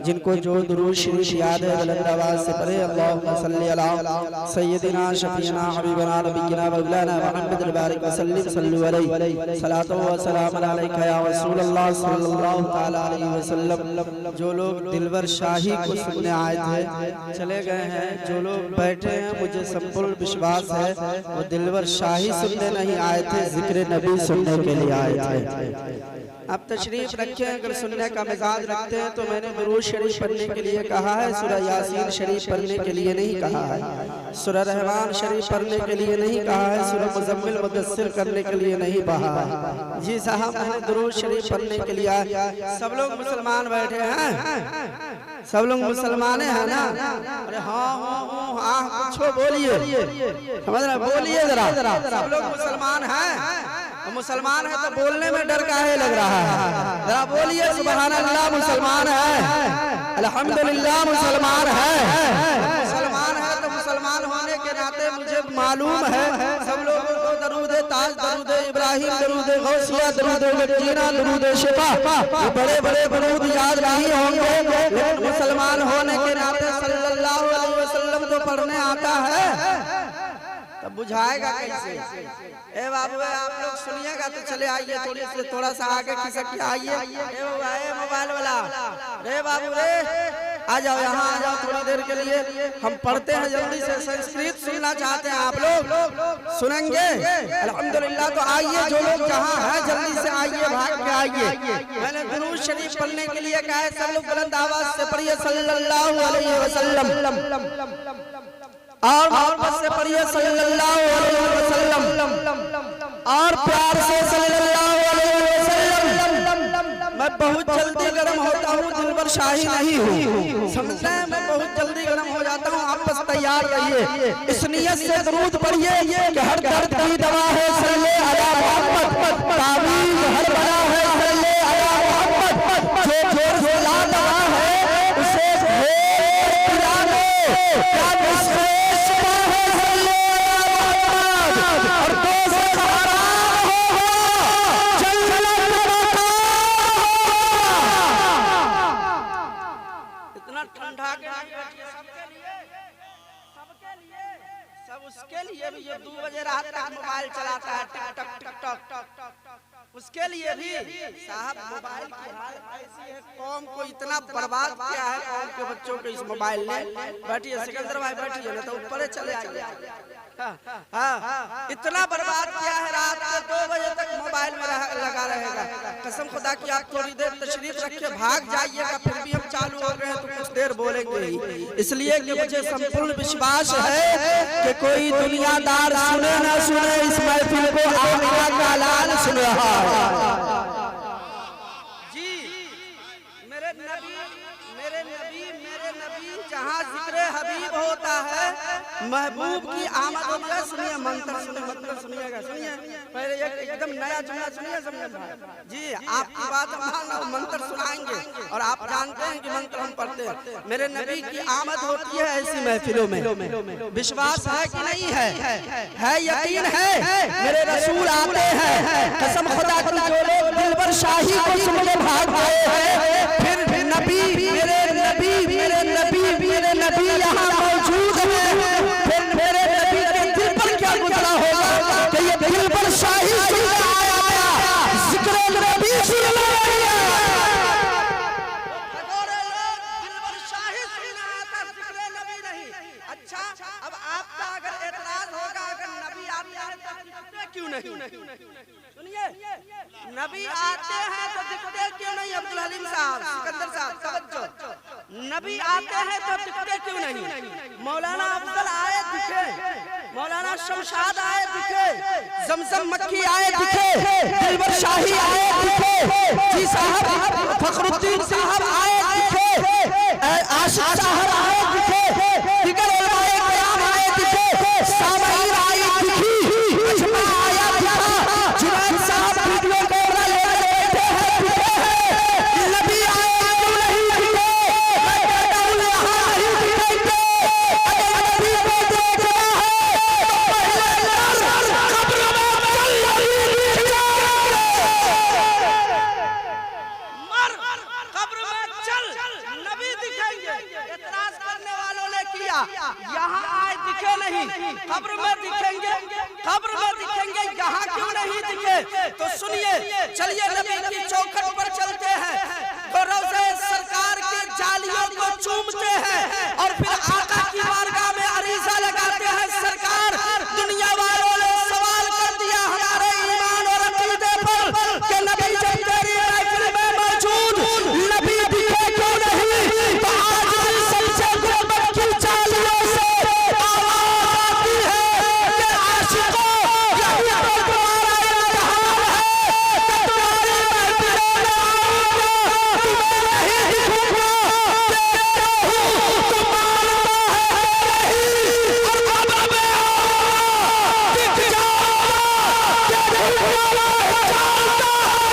जिनको जो दुरूद शरीफ याद है बुलंद आवाज से पढ़े। अल्लाहुम्मा सल्ली अला सय्यदिना शफीना हबीबना नबीना मौलाना मुहम्मद बारिक वसल्लम सल्लु अलैहि सलातो व सलाम अलैका या रसूलल्लाह सल्लल्लाहु तआला अलैहि वसल्लम। जो लोग दिलवर शाही को सुनने आए थे चले गए हैं, जो लोग बैठे हैं मुझे संपूर्ण विश्वास है वो दिलवर शाही सुनने नहीं आए थे, जिक्र नबी सुनने के लिए आए थे। आप तशरीफ रखें, अगर सुनने का मिजाज रखते हैं तो मैंने दुरूद शरीफ पढ़ने के लिए कहा है, सूरह यासीन शरीफ पढ़ने के लिए नहीं कहा है, सूरह रहमान शरीफ पढ़ने के लिए नहीं कहा है, सूरह मुज़म्मिल मुदस्सिर करने के लिए नहीं कहा है। जी साहब, मैंने दुरूद शरीफ पढ़ने के लिए। सब लोग मुसलमान बैठे हैं, सब लोग मुसलमान हैं ना? अरे हाँ कुछ बोलिए, समझ रहे, बोलिए जरा। सब लोग मुसलमान हैं, मुसलमान है तो बोलने में डर काहे लग रहा है? जरा बोलिए सुभान अल्लाह, मुसलमान है, अल्हम्दुलिल्लाह मुसलमान है। मुसलमान है तो मुसलमान होने के नाते मुझे मालूम है सब लोगों को दरूद ताज, दरूद इब्राहिम, दरूद गौसिया, दरूद मदीना, दरूद शिफा, बड़े बड़े दरूद याद नहीं होंगे, लेकिन मुसलमान होने के नाते सल्लल्लाहु अलैहि वसल्लम तो पढ़ने आता है, तब बुझाएगा कैसे? ए बाबू, आप लोग सुनिएगा तो चले आइए, थोड़ा सा आगे खिसक के आइए। मोबाइल वाला, रे बाबू रे, आ जाओ, यहाँ आ जाओ थोड़ी देर के लिए, हम पढ़ते हैं जल्दी से। संस्कृत सुनना चाहते हैं आप लोग, सुनेंगे अल्हम्दुलिल्लाह। तो आइए, जो लोग जहाँ हैं जल्दी से आइए, भाग के आइए। मैंने दुरूद शरीफ पढ़ने के लिए कहा है, सब लोग बुलंद आवाज से पढ़िए सल्लल्लाहु अलैहि वसल्लम, और मोहब्बत से पढ़िए सल्लल्लाहु अलैहि वसल्लम, और प्यार से सल्लल्लाहु अलैहि वसल्लम। मैं बहुत जल्दी गर्म होता हूँ, दिलबर शाही नहीं हूँ, समझते हैं? मैं बहुत जल्दी गर्म हो जाता हूँ, आप बस तैयार रहिए। इस नियत से दुरूद पढ़िए कि हर दर्द की दवा है सल्ले अला मोहम्मद, तावीज़ हर बला है सल्ले अला मोहम्मद, जो जोर से ला दवा है उसे उसके लिए भी ये 2 बजे रात तक मोबाइल चलाता है, टिक टक टिक टक, उसके लिए भी साहब मोबाइल की हालत ऐसी है, कौम को इतना बर्बाद किया है, कौम के बच्चों को इस मोबाइल ने। बैठिए सिकंदर भाई, बैठिए ना तो ऊपर चले आइए। इतना बर्बाद किया है, रात के 2 बजे तक मोबाइल में लगा रहेगा। कसम खुदा की आप थोड़ी देर तशरीफ रखिए, भाग जाइएगा, फिर भी हम चालू हो गए हैं तो कुछ देर बोलेंगे ही, इसलिए कि मुझे संपूर्ण विश्वास है कि कोई दुनियादार सुने ना सुने, इस महफिल को आका का लाल सुन रहा है। जी, मेरे नबी जहाँ जिक्र हबीब होता है, महबूब की आमद होती है। सुनिए मंत्र, सुनिए मंत्र, सुनिएगा, सुनिए पहले एकदम नया जुमला सुनिए, समझे जी? आपकी बात मानना, मंत्र सुनाएंगे और आप जानते हैं कि मंत्र हम पढ़ते हैं। मेरे नबी की आमद होती है ऐसी महफिलों में, विश्वास है कि नहीं है यकीन है? मेरे रसूल आते हैं, कसम खुदा की, जो लोग दिलबर शाही को सुन के भाग गए हैं, फिर नबी मेरे नबी यहाँ मौजूद है, फिर मेरे नबी के दिल पर क्या गुजरा होगा कि ये दिल पर शाही सुनने आया, जिक्र नबी सुनने आया। दिल पर शाही सुनने आया था, जिक्र नबी नहीं। अच्छा, अब आपका अगर एतराज होगा, अगर नबी आते हैं तो क्यों नहीं? सुनिए, नबी आते हैं तो दिखते क्यों नहीं? अब्दुल हलीम साहब, सिकंदर साहब, तवज्जो, नबी आते हैं तो दिखते क्यों नहीं? मौलाना अफजल आए दिखे, मौलाना शमशाद आए दिखे, जमजम मक्की आए दिखे, दिलबर शाही आए दिखे, जी साहब फखरुद्दीन साहब आए दिखे, आशिक साहब आए दिखे, दिगर उलमाए क़याम आए दिखे, सामईर आई दिखी, अजमा आया दिखा, जुनैद साहब वीडियो कैमरा लेकर बैठे हैं, दिखे हैं, नबी आए क्यों नहीं दिखे? मैं कहता हूँ यहाँ नहीं दिखेंगे, अगर नबी को देखना है तो पहले मर कब्र में चल, यहाँ आए दिखे नहीं, कब्र में दिखेंगे, कब्र में दिखेंगे, यहाँ क्यों नहीं दिखे? तो सुनिए, चलिए नबी की चौखट पर चलते हैं, तो रोज़े सरकार के जालियों को चूमते हैं और फिर आका की बारगाह में अरीज़ा लगाते हैं। सरकार, दुनिया वालों ने सवाल कर दिया हमारे ईमान और अकीदे पर कि नबी जब तेरी महफिल में मौजूद नबी दिखे क्यों नहीं? तो आज भी सबसे गुर्बत की जालियों से आवाज आती है कि आशिकों, यही तो तुम्हारा इम्तिहान है कि तुम्हारी महफिलों में आऊंगा, तुम्हें नहीं दिखूंगा, देखते हो तुम मानता है नहीं, और कब्र में आऊंगा, दिख जाऊंगा, ये दिखने वाला है जानता है।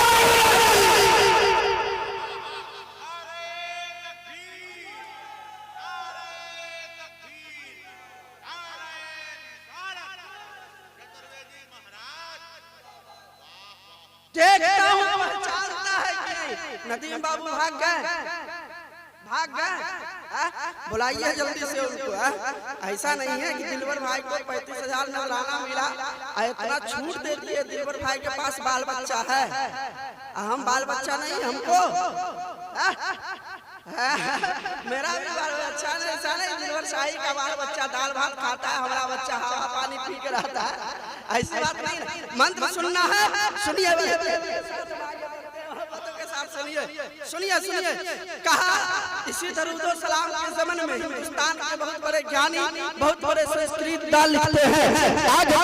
देखता हूँ पहचानता है कि नदीम बाबू भाग गए, भाग गए। बुलाइए जल्दी से उनको। ऐसा नहीं है कि दिलवर भाई को 35,000 नजराना मिला, इतना छूट दे दिए। दिलवर भाई के पास बाल बच्चा है, हम बाल बच्चा नहीं हमको। मेरा भी बाल बच्चा नहीं, ऐसा नहीं। दिलवर शाही का बाल बच्चा दाल भात खाता है, हमारा बच्चा हवा पानी पी के रहता है, ऐसी बात नहीं। मंत्र सुनना है, सुनिए सुनिए सुनिए सुनिए। कहा इसी दरूदो सलाम के ज़माने में हिंदुस्तान के बहुत बड़े ज्ञानी, बहुत बड़े संस्कृत दाल लिखते हैं। आगे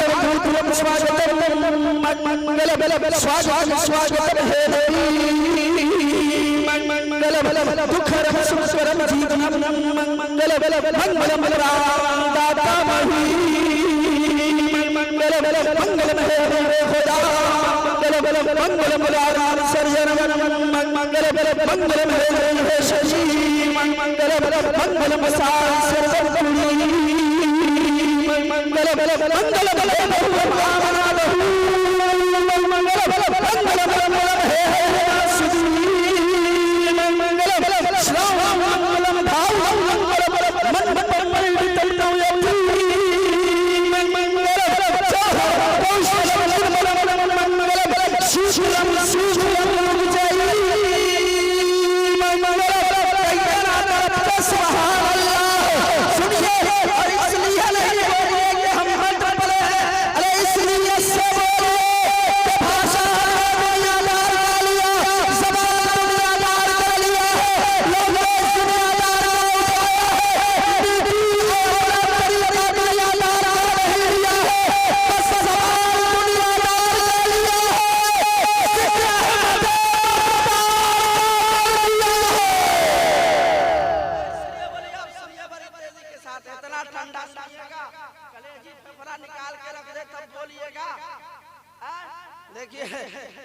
देखिए,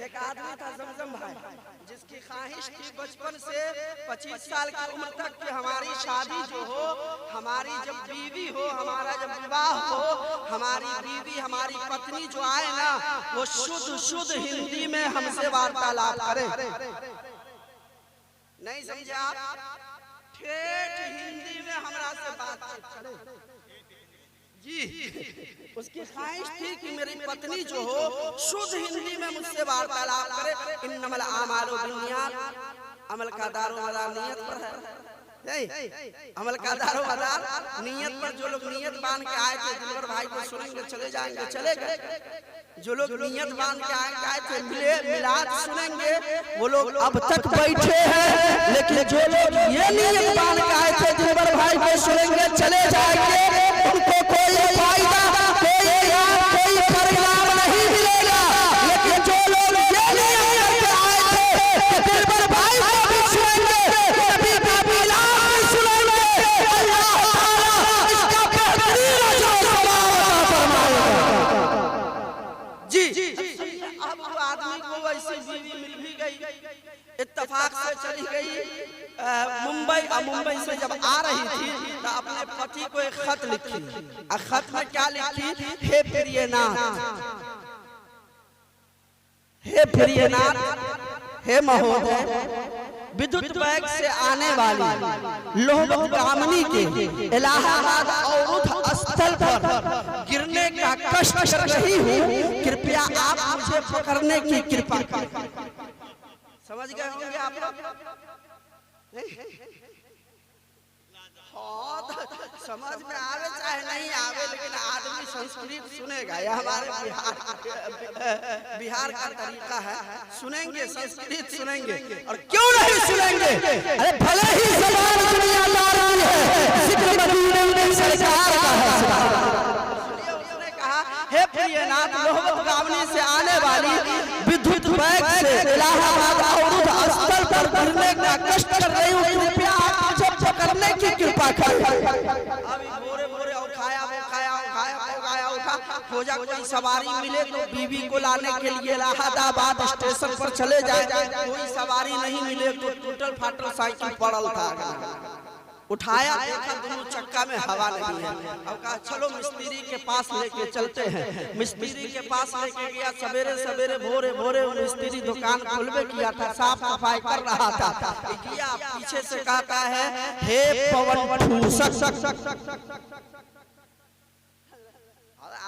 एक आदमी था जमजम भाई, जिसकी ख्वाहिश थी बचपन से 25 साल की उम्र तक कि हमारी शादी जो हो, हमारी जब बीवी हो, हमारा जब विवाह हो, हमारी बीवी हमारी पत्नी जो आए ना, वो शुद्ध शुद्ध हिंदी में हमसे वार्तालाप करे। नहीं समझे आप? ठेठ हिंदी में हमरा से बातचीत करे जी। उसकी ख्वाहिश थी कि मेरी पत्नी जो हो शुद्ध हिंदी में मुझसे वार्तालाप करे। इन्नमल आमालु बिन्नियात, अमल का दारोमदार नियत पर है। अमल का दारोमदार नियत पर। जो लोग नियत बांध के आए थे दिलवर भाई को सुनेंगे चले जाएंगे, चले गए। जो लोग नियत बांध के आए थे मिले मिलाद सुनेंगे, वो लोग अब तक बैठे हैं। लेकिन जो लोग ये नियत बांध के आए थे दिलवर भाई को सुनेंगे चले जाएंगे, उनको कोई फायदा, कोई याद, कोई परिणाम नहीं मिलेगा। लेकिन जो लोग ये नियत करके आए थे कि दिलवर भाई को भी सुनेंगे, नबी का मिलाद भी सुनेंगे, अल्लाह ताला इसका बेहतरीन अजर फरमाएगा जी। अब वो आदमी को वैसी बीवी मिल भी गई, इत्तेफाक से चली गई मुंबई। और मुंबई से जब आ रही थी तो अपने पति को एक खत लिखी। खत में क्या लिखी? हे प्रियनाथ, हे प्रियनाथ, हे महोदय, विद्युत वेग से आने वाली लोहगामिनी के इलाहाबाद अवरुद्ध स्थल पर गिरने का कष्ट कर रही हूँ, कृपया आप मुझे पकड़ने की कृपा करें। समझ गए होंगे आप लोग? समझ में आवे चाहे नहीं आवे, लेकिन आदमी संस्कृत सुनेगा। यह हमारे बिहार का तरीका है, सुनेंगे संस्कृत सुनेंगे। और क्यों नहीं सुनेंगे? अरे भले ही जबान दुनियादारी है, जिक्र मदीने में सरकार का है। उसने कहा, हे प्रियनाथ, लोहगामिनी से आने वाली विद्युत वेग से इलाहाबाद अवरुद्ध स्थल पर गिरने का कष्ट कर रही हूँ, कृपया आप मुझे पकड़ने की कृपा करें। अभी बोरे बोरे और खाया उठा खोजा, कोई सवारी मिले तो बीवी को लाने के लिए इलाहाबाद स्टेशन पर चले जाए। कोई सवारी नहीं मिले तो टूटल फाटल साइकिल पड़ल था, उठाया, देखा दोनों चक्का में हवा नहीं है। अब कहा चलो मिस्त्री के पास लेके चलते हैं। मिस्त्री के पास लेके गया। सवेरे सवेरे भोरे भोरे मिस्त्री दुकान खोलवे किया था, साफ सफाई कर रहा था। गया, पीछे से कहता है, हे पवन ठूसक।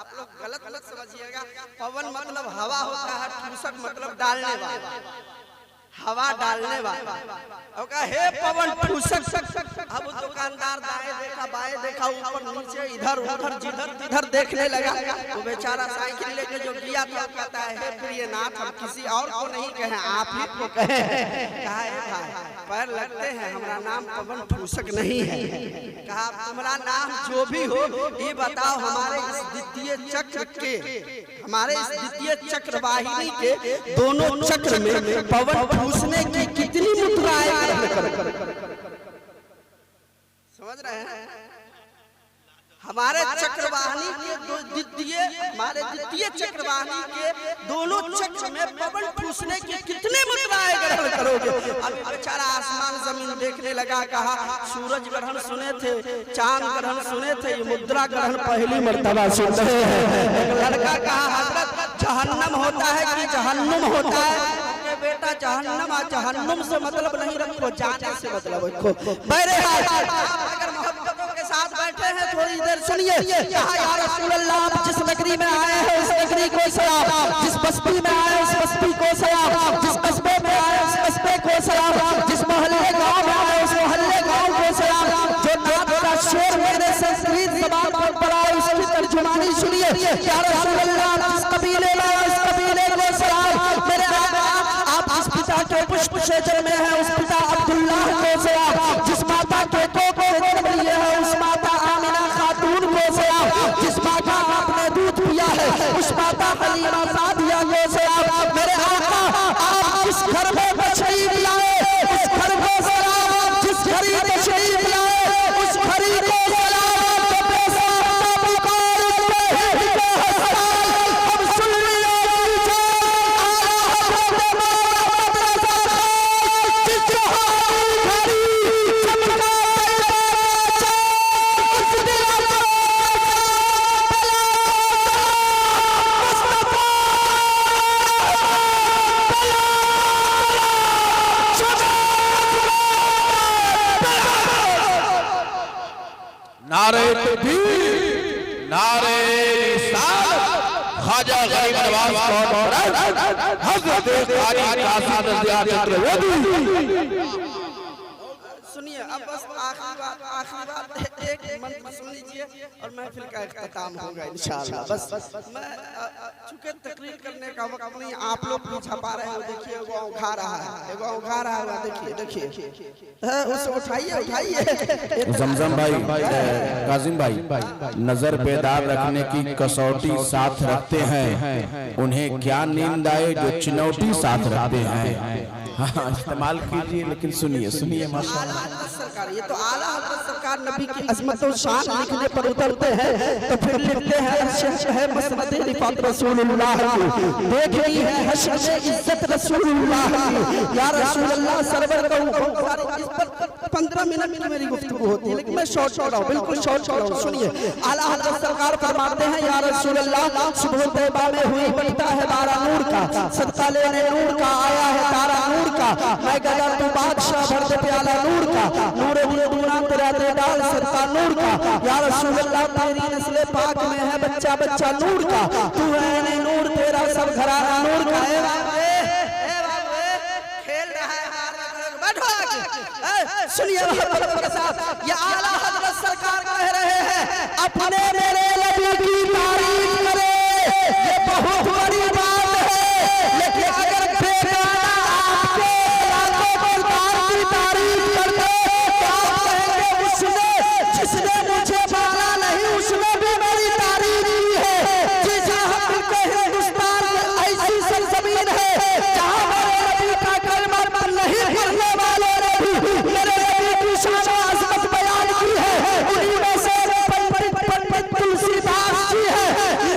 आप लोग गलत समझिएगा। पवन मतलब हवा होता है, ठूसक मतलब डालने वाला, हवा डालने वाला। और कहा, हे पवन ठूसक। अब दुकानदार दाएं देखा बाएं देखा, ऊपर नीचे इधर उधर जिधर तिधर देखने लगा। वो बेचारा साइकिल लेके जो गया था, कहता है, हे प्रियनाथ, हम किसी और को नहीं कहें, आप ही को कहें। कहा, भाई पैर लगते हैं, हमारा नाम पवन ठूसक नहीं है। कहा, तुम्हारा नाम जो भी हो, ये बताओ, हमारे इस द्वितीय चक्र के, हमारे इस द्वितीय चक्र वाहिनी के दोनों चक्र में पवन ठूसने की कितनी मुद्राएं समझ रहे हैं? हमारे चक्रवाहिनी के द्वितीय चक्रवाहिनी के दोनों चक्र में पवन ठूसने की कितने मुद्राएं ग्रहण करोगे? अभी बेचारा आसमान जमीन देखने लगा। कहा, सूरज ग्रहण सुने थे, चांद ग्रहण सुने थे, ये मुद्रा ग्रहण पहली मर्तबा सुन रहे हैं। एक लड़का कहा, हजरत जहन्नम होता है कि जहन्नुम होता है? बेटा जहन्नुम से मतलब नहीं रखो, जाने से मतलब रखो। मेरे अगर मोहब्बतों के साथ बैठे हैं, थोड़ी देर सुनिए। कहा, या रसूल अल्लाह, आप जिस नगरी में आए हैं उस नगरी को सलाम, जिस बस्ती में आए उस बस्ती को सलाम, जिस कस्बे में आए उस कस्बे को सलाम, जिस मोहल्ले गांव में आए उस मोहल्ले गांव को सलाम। जो नात का शेर मेरे संस्कृत जबान पर पड़ा है, उसकी तर्जुमानी सुनिए। या रसूल अल्लाह, जिस कबीले में आए उस कबीले को सलाम। मेरे जिस पिता के पुष्प क्षेत्र में है उस पिता अब्दुल्लाह को सलाम। जिस माता के कोख से जन्म लिए है उस माता आमिना खातून को सलाम। जिस माता आपने दूध पिया है उस माता हलीमा सादिया को सलाम। मेरे आका, आप जिस घर में तशरीफ लाए उस घर को सलाम, जिस घर में तशरीफ लाए उस घर को सलाम। नारे तकबीर, नारे रिसालत, ख्वाजा गरीब नवाज हज़रत कारी कासिम चंद्रवेदी। सुनिए, अब बस आखिरी बात एक मंत्र सुन लीजिए और महफिल का इख्तिताम होगा इंशाअल्लाह। बस मैं चूंकि तकरीर करने का वक्त नहीं, आप लोग भी छपा रहे हो। देखिए, वो उठा रहा है, देखिए, उसे उठाइए। जमजम भाई, काजिम भाई, नजर बेदार रखने की कसौटी साथ रखते हैं, उन्हें क्या नींद आए जो चिनौती साथ रखते हैं। हाँ, इस्तेमाल कीजिए, लेकिन सुनिए माशाअल्लाह। सरकार, ये तो आला हज़रत सरकार नबी की अज़मत और शान लिखने पर उतरते हैं तो फिर लिखते हैं, है मसनद रिफ़ात रसूलुल्लाह की, देख रही है हश्र में इज्जत रसूलुल्लाह की। या रसूलुल्लाह, सरवर को इस पर 15 मिनट की मेरी गुफ्तगू होती है, लेकिन मैं शॉर्ट कर रहा हूँ, बिल्कुल शॉर्ट कर रहा हूँ। सुनिए, आला हज़रत सरकार फरमाते हैं, या रसूल अल्लाह, सुबह तैबा में हुई बनता है बारा नूर का, सदका लेने नूर का आया है तारा नूर का, मैं गदा तू बादशाह भर दे प्याला नूर का, नूर दिए दूना तेरा दे डाल सदका नूर का, या रसूल अल्लाह तेरी नस्ल पाक में है बच्चा बच्चा नूर का, तू है नूर तेरा सब घराना नूर का। सुनिए के साथ, ये आला हज़रत सरकार कह रहे हैं, अपने मेरे नबी की तारीफ करे, ये बहुत बड़ी बात है, लेकिन अगर बेगाना आपके लाखों बरबाद की तारीफ करते तो आप कहेंगे उसने, जिसने मुझे माना नहीं उसने भी मेरी तारीफ की है। जी जहाँ के हिंदुस्तान में ऐसी सरजमीन है जहाँ मेरे नबी का कलमा नहीं पढ़ने वाले ने भी मेरे नबी की शान और अज़मत बयान की है। उन्हीं में से पंडित तुलसीदास जी है,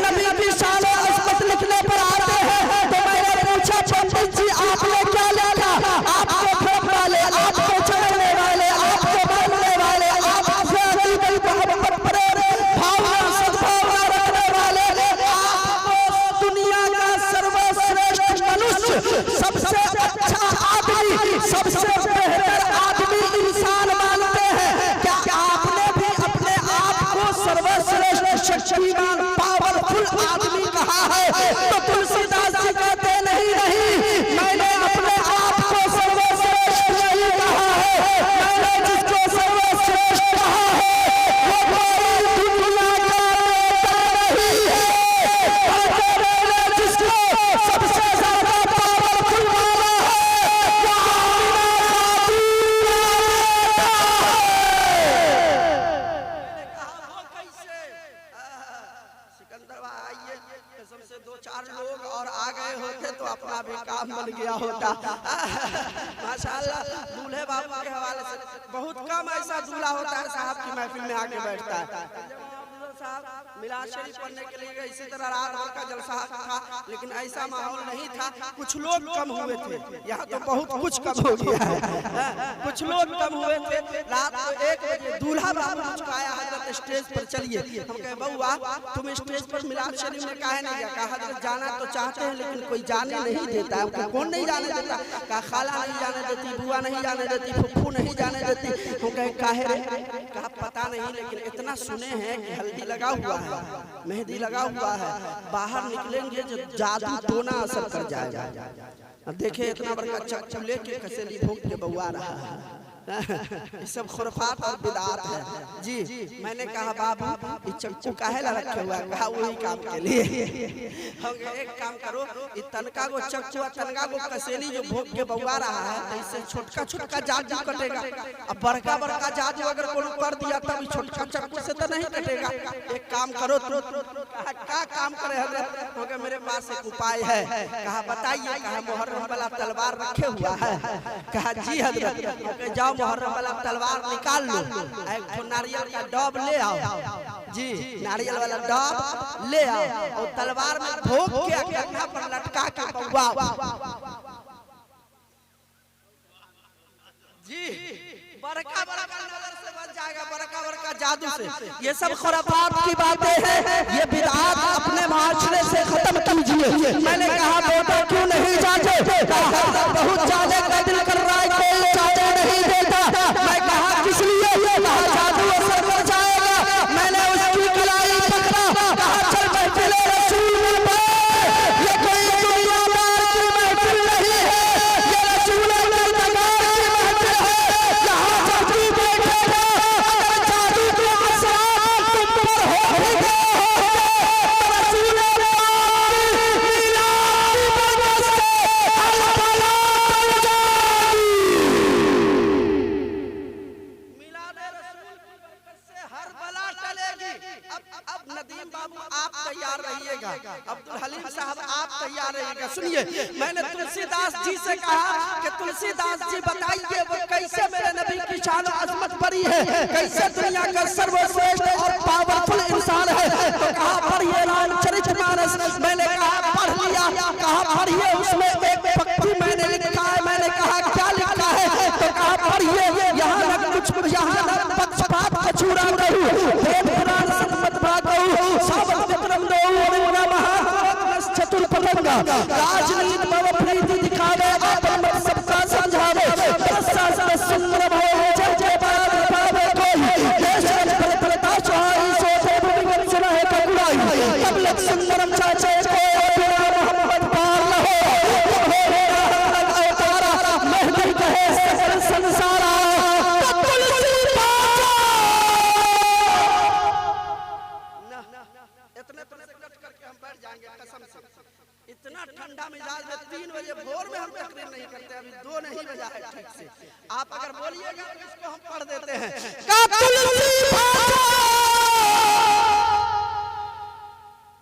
नबी की शान और अज़मत लिखने पर आते हैं तो मैंने पूछा, पंडित जी आपने क्या लिखा? आपको फेंक वाले, आपको चढ़ने वाले, आपको मारने वाले, आपसे अकीदत मोहब्बत प्रेम भावना सद्भावना रखने वाले, आपको दुनिया का सर्वश्रेष्ठ मनुष्य, सबसे अच्छा आदमी, सबसे बेहतर आदमी इंसान मानते हैं। क्या आपने भी अपने आप को सर्वश्रेष्ठ शक्तिमान पावरफुल आदमी कहा है? तो तुलसीदास जी कहते नहीं, मैंने अपने आप को सर्वश्रेष्ठ नहीं कहा है, मैंने जिसको सर्वश्रेष्ठ कहा है वो कोई दुनिया का नहीं है, मैंने जिसको सबसे ज्यादा पावरफुल माना है सिकंदर भाई, आइए कसम से 2-4 लोग और आ गए होते तो अपना भी काम बन गया होता। माशाअल्लाह, दूल्हे बाबू के हवाले से बहुत कम ऐसा दूल्हा होता है साहब की महफिल में आके बैठता है। साहब मिलाद शरीफ पढ़ने के लिए इसी तरह रात भर का जलसा था, लेकिन ऐसा माहौल नहीं था, कुछ लोग कम हुए थे। यहाँ तो बहुत कुछ कम हो गया है, कुछ लोग कम हुए थे। रात को 1 बजे दूल्हा बाबू मुझको आया, हजरत स्टेज पर चलिए। हम कहे बउआ तुम स्टेज पर मिलाद शरीफ में काहे नहीं गया? कहा हजरत जाना तो चाहते हैं लेकिन कोई जाने नहीं देता है। कौन नहीं जाने देता? कहा खाला नहीं जाने देती, बुआ नहीं जाने देती, फुफ्फू नहीं जाने देती। हम कहे काहे रे? कहा पता नहीं, लेकिन इतना सुने हैं कि हल्दी लगा हुआ है, मेहंदी लगा हुआ है, बाहर निकलेंगे जो जादू टोना असर कर जाएगा। देखे इतना बड़ा चक्कू लेके कसेली भोग के बउआ रहा है। ये सब खुराफात और बिदात है। जी मैंने कहा बाबू ये चक्कू काहे ला रखे हुआ है? कहा वही काम के लिए। हम एक काम करो, ये तनका को चक्कू तनका को कसेली जो भोग के बउआ रहा है तो इससे छोटका छोटका जादू कटेगा। अब बड़का बड़का जादू अगर कोई कर दिया तब छोटका चक्कू से तो नहीं कटेगा। एक काम करो, क्या काम करे हजरत? क्योंकि मेरे पास एक उपाय है। कहा बताइए? कहा मुहर्रम वाला तलवार रखे हुआ है। कहा जी हजरत। जाओ मुहर्रम वाला तलवार निकाल लो, एक नारियल का डब ले आओ। जी नारियल वाला डब ले आओ और तलवार में भोग के कंधा पर लटका के बउआ। जी बड़का बड़का नजर से बच जाएगा, बड़का बड़का जादू से। ये सब खुराफात की बातें हैं, ये बिदअत अपने माशरे से खत्म कीजिए। मैंने कहा बेटा क्यों नहीं जाते? बहुत जाने का दिल कर रहा है, कोई जाने नहीं देता। मैं कहा किस लिए? जादू असर कर जाएगा। मैंने उसकी कलाई पकड़ा, कहा चल महफिल रसूल में बैठ, ये कोई दुनियादार की महफिल नहीं है, ये रसूल की महफिल है। यहाँ जादू बैठेगा, अगर जादू के असरात तुम पर हो गए तो रसूल नदीम बाबू आप तैयार रहिएगा, अब्दुल हलीम साहब आप तैयार रहिएगा। सुनिए मैंने तुलसीदास जी से कहा कि तुलसीदास जी बताइए वो कैसे मेरे नबी की शान और अजमत बड़ी है, कैसे दुनिया का सर्वश्रेष्ठ और पावरफुल इंसान है। तो कहा पढ़िए रामचरितमानस। मैंने कहा पढ़ लिया। कहा पढ़िए, उसमें एक पंक्ति मैंने लिखा है। मैंने कहा क्या लिखा है? तो कहा पढ़िए, यहाँ राजनीति में प्रीति दिखावे अपन मत सबका समझावे प्रशासन सुंदर भय जय जय पावे कोई देश में प्रता चाही सोचे भूमि सुना है ककुड़ाई तब लग सुंदरम चाचे को मोहम्मद पार हो अवतारा मेहदी कहे सकल संसारा इतना ठंडा मिजाज में 3 बजे भोर में हम तकरीर नहीं करते, अभी 2 नहीं बजा है ठीक से। आप अगर बोलिएगा तो इसको हम पढ़ देते हैं।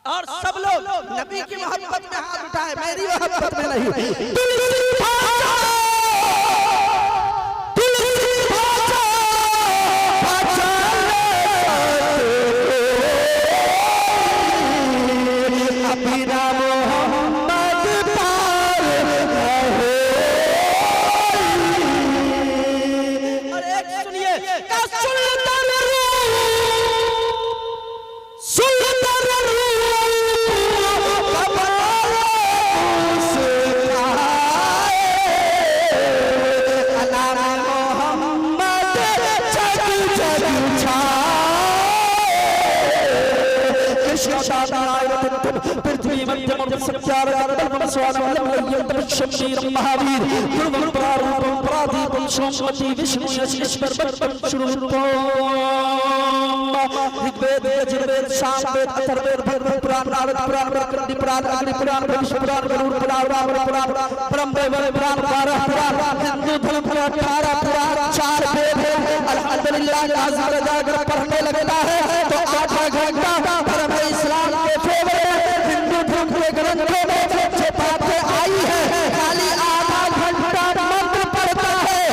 और सब लोग नबी की मोहब्बत में हाथ उठाए, मेरी मोहब्बत में नहीं। पृथ्वी मध्य सत्यार महावीर विष्णु ऋग्वेद यजुर्वेद सामवेद अथर्ववेद भगवत पुराण नारद पुराण वैकुंठ पुराण अग्नि पुराण भविष्य पुराण गरुड़ पुराण रावण पुराण परम वैभव पुराण 12 पुराण हिंदू धर्म के 18 पुराण 4 वेद है। अल्हम्दुलिल्लाह नाज़िर जाकर पढ़ने लगता है तो 8 घंटा धर्म इस्लाम के फेवरेट हिंदू धर्म के ग्रंथों में जो बातें आई है खाली आधा घंटा मंत्र पढ़ता है।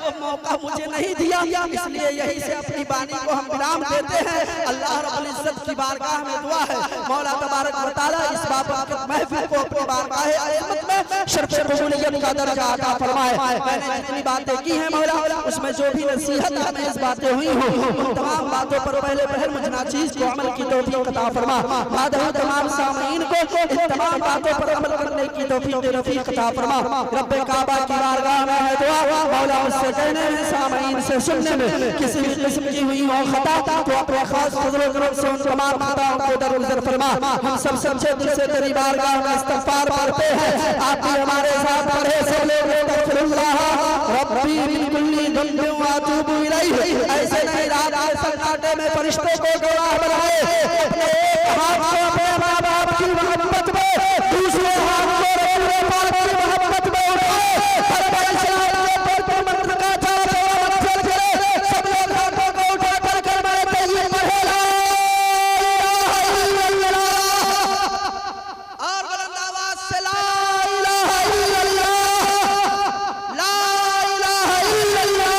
वो मौका मुझे नहीं दिया, इसलिए यही से अपनी वाणी को हम विराम देते हैं। अल्लाह रब्बुल इज्जत की बारगाह में दुआ है मौला तबारक व तआला इस बाबत महफिल को अपनी बारगाह अज़मत में शर्फ कबूलियत का दर्जा अता फरमाए। मैंने जितनी बातें की हैं मौला उसमें जो भी नसीहत हमें इस बातें हुई हो उन तमाम बातों पर पहले पहल मुझे नाचीज को अमल की तौफीक अता फरमा। बाद में तमाम सामीन को इन तमाम बातों पर अमल करने की तौफीक रफीक अता फरमा। रब्बे काबा की बारगाह में है दुआ मौला उससे कहने में सामीन से सुनने में किसी भी किस्म की हुई हो खता तो अपने खास फजल व करम से उन तमाम खताओं को दरगुजर फरमा। हम सब सच्चे दिल से तेरी बारगाह में इस्तग़फ़ार करते हैं। आप भी हमारे साथ पढ़े सब लोग अस्तग़फिरुल्लाह रब्बी मिन कुल्ली दम्बिन व अतूबु इलैहि। ऐसे नहीं रात के सन्नाटे में फरिश्तों को गवाह बनाए अपने हाथ को अपने माँ बाप की मोहब्बत में दूसरे हाथ को रसूल पाक की मोहब्बत में उठाए हर इस्लाम के पर मंत्र का चारों ओर चले सब लोग हाथों को उठाकर कलमा तैयब पढ़े ला इलाहा इल्लल्लाह और बुलंद आवाज से ला इलाहा इल्लल्लाह ला इलाहा इल्लल्लाह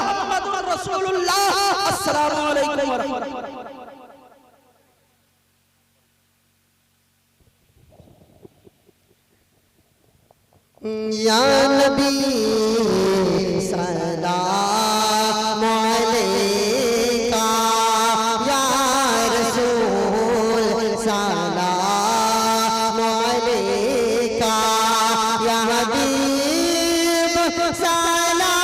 मुहम्मदुर रसूलुल्लाह। अस्सलामु अलैकुम व रहमतुल्लाह। या नबी सलाम अलैका या रसूल सलाम अलैका या हबीब सलाम